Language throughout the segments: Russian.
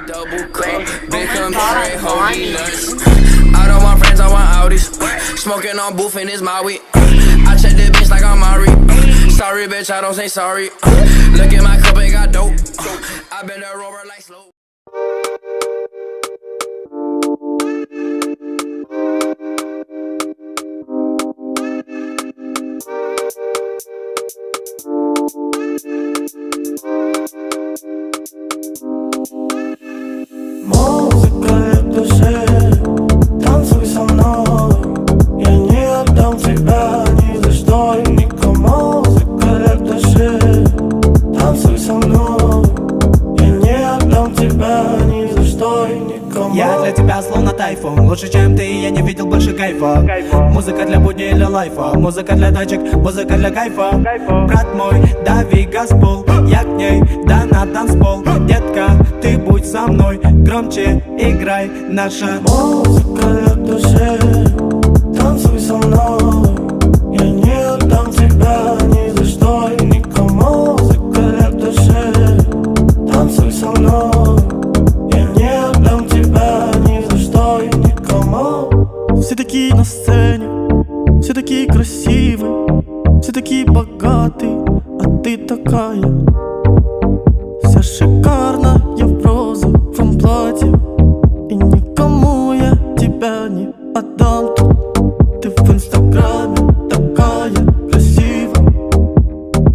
Double cup, big computer, holy nuts. I don't want friends, I want Audis. Smoking on booth and it's Maui. I check the bitch like I'm Mari. Sorry, bitch, I don't say sorry. Look at my cup, it got dope. I been a rover like slow. Музыка лет душе, танцуй со мной. Я не отдам тебя ни за что и никому. Музыка лет душе, танцуй со мной. Я не отдам тебя ни за что и никому. Я для тебя словно тайфун, лучше чем ты, я не видел больше кайфа. Музыка для будни или лайфа, музыка для тачек, музыка для кайфа. Брат мой, дави газпол, я к ней, да на танцпол. Детка, ты будь со мной, громче играй наша музыка лет душе, танцуй со мной. Я не отдам тебя ни за что и никому. Музыка лет душе, танцуй со мной. Я не отдам тебя ни за что и никому. Все такие на сцене, все такие красивые, все такие богатые, а ты такая вся шикарная в розовом платье. И никому я тебя не отдам. Ты в инстаграме такая красивая,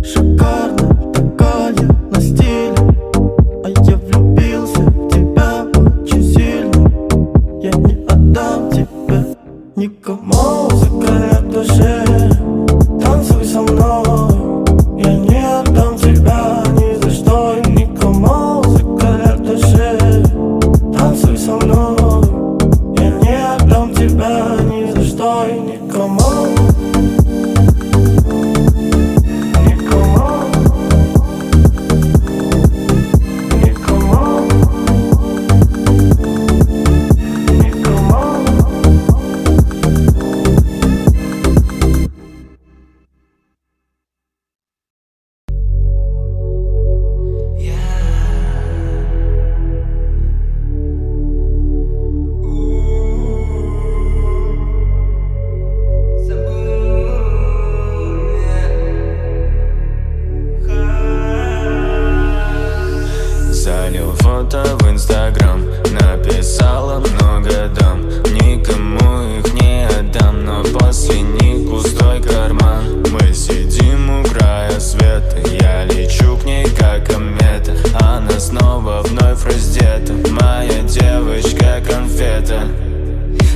шикарная такая на стиле. А я влюбился в тебя очень сильно. Я не отдам тебя никому. Музыка лет душе, танцуй со мной. Я не отдам тебя ни за что и никому. Музыка лет душе, танцуй со мной. Я не отдам тебя ни за что и никому. Никому. Никому. Никому. Залил фото в инстаграм, написала много дам. Никому их не отдам, но после них пустой карман. Мы сидим у края света, я лечу к ней как комета. Она снова вновь раздета, моя девочка конфета.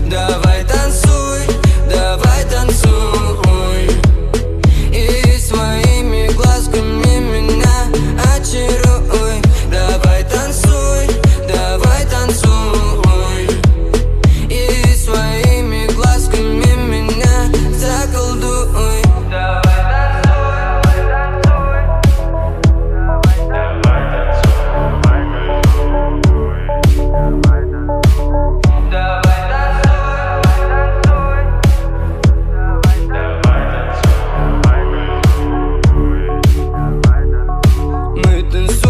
Давай танцуй, давай танцуй. И своими глазками меня очаруй. Давай танцуй, давай танцуй. И своими глазками меня заколдуй. Давай танцуй, мы танцуем.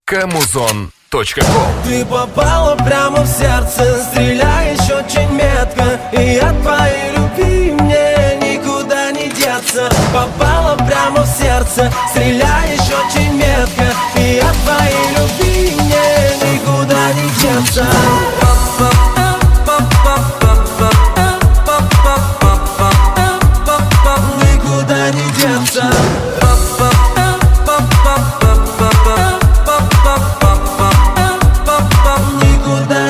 kmuzon.com. Ты попала прямо в сердце, стреляешь очень метко, и от твоей любви мне никуда не деться. Попала прямо в сердце, стреляешь очень метко, и от твоей любви мне никуда не деться. Никуда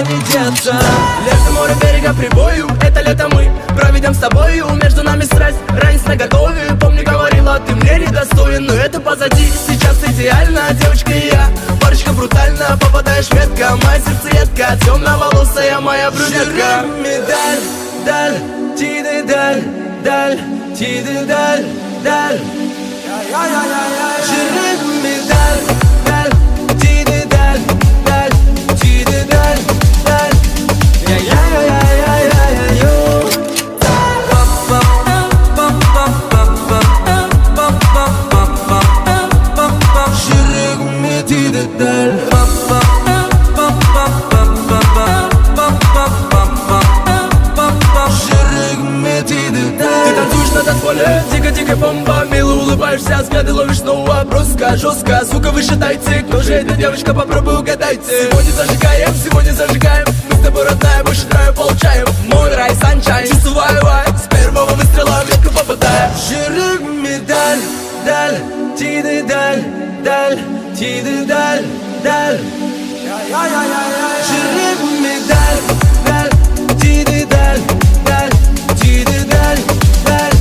не деться. Лето, море, берега, прибою, это лето мы проведем с тобою. Между нами страсть, ранец наготове. Помню, говорила, ты мне недостоин, но это позади, сейчас идеально. Девочка и я, парочка брутально, попадаешь метко, моя сердцеедка, темноволосая моя брюнетка. Медаль, даль, тиды, даль, даль, тиды, даль, даль. Жирный медаль, даль, тиды, даль, даль, тиды, даль, даль. Ты танцуешь на танцполе, дико-дико бомба. Мило улыбаешься, взгляды ловишь снова. Броско, жестко, звука выше дайте. Кто же эта девочка, попробуй угадайте. Сегодня зажигаем. Мы с тобой, родная, больше драйва получаем. Мой рай, санчай, чувствую вайб. С первого выстрела метко попадаю. Жирик, медаль, даль, тиды, даль, даль, тиды, даль, даль. Жирик, медаль, даль, тиды, даль, даль, тиды, даль, даль.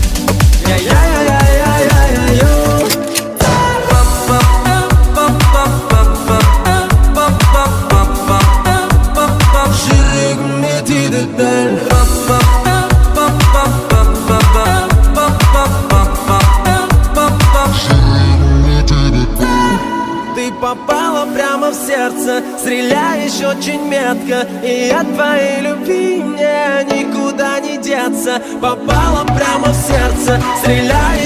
Жирик, медиды, даль. Ты попала прямо в сердце, стреляешь очень метко, и от твоей любви мне никуда не деться. Попала прямо в сердце, стреляешь